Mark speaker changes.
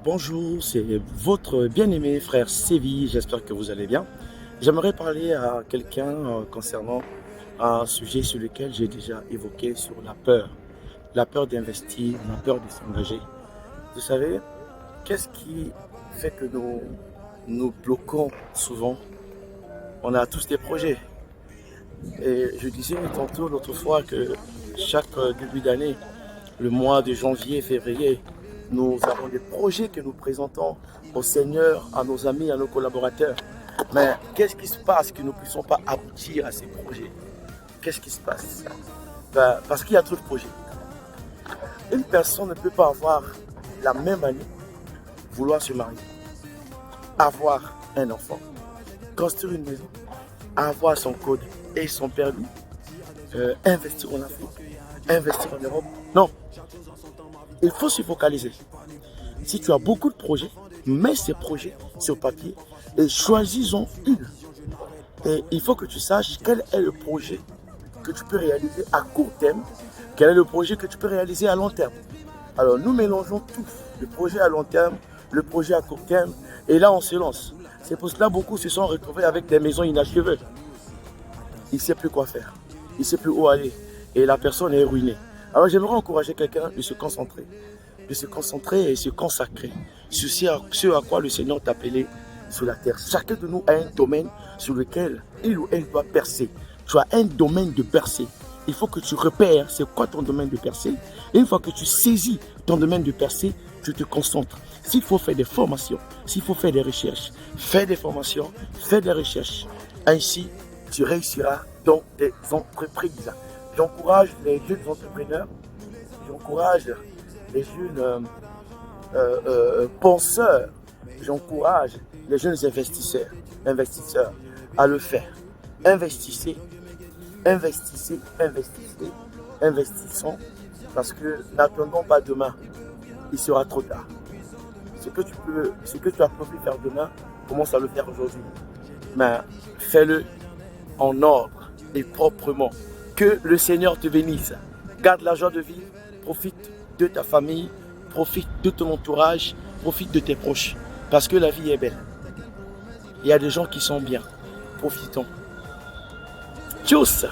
Speaker 1: Bonjour, c'est votre bien-aimé frère Sévi, j'espère que vous allez bien. J'aimerais parler à quelqu'un concernant un sujet sur lequel j'ai déjà évoqué sur la peur d'investir, la peur de s'engager. Vous savez, qu'est-ce qui fait que nous bloquons souvent? On a tous des projets. Et je disais tantôt l'autre fois que chaque début d'année, le mois de janvier, février, nous avons des projets que nous présentons au Seigneur, à nos amis, à nos collaborateurs. Mais qu'est-ce qui se passe que nous ne puissions pas aboutir à ces projets? Qu'est-ce qui se passe? Parce qu'il y a trop de projets. Une personne ne peut pas avoir la même année, vouloir se marier, avoir un enfant, construire une maison, avoir son code et son permis, investir en Afrique, investir en Europe. Non, il faut se focaliser. Si tu as beaucoup de projets, mets ces projets sur papier et choisis-en une. Et il faut que tu saches quel est le projet que tu peux réaliser à court terme, quel est le projet que tu peux réaliser à long terme. Alors nous mélangeons tout, le projet à long terme, le projet à court terme, et là on se lance. C'est pour cela que beaucoup se sont retrouvés avec des maisons inachevées. Il ne sait plus quoi faire, il ne sait plus où aller, et la personne est ruinée. Alors j'aimerais encourager quelqu'un de se concentrer et se consacrer sur ce à quoi le Seigneur t'a appelé sur la terre. Chacun de nous a un domaine sur lequel il ou elle doit percer. Tu as un domaine de percer. Il faut que tu repères c'est quoi ton domaine de percer. Et une fois que tu saisis ton domaine de percer, tu te concentres. S'il faut faire des formations, s'il faut faire des recherches, fais des formations, fais des recherches. Ainsi, tu réussiras dans tes entreprises. J'encourage les jeunes entrepreneurs, j'encourage les jeunes penseurs, j'encourage les jeunes investisseurs à le faire. Investissez, investissez, investissez, investissons, parce que n'attendons pas demain, il sera trop tard. Ce que tu as prévu faire demain, commence à le faire aujourd'hui. Mais fais-le en ordre et proprement. Que le Seigneur te bénisse. Garde la joie de vivre, profite de ta famille, profite de ton entourage, profite de tes proches. Parce que la vie est belle. Il y a des gens qui sont bien. Profitons. Tchuss!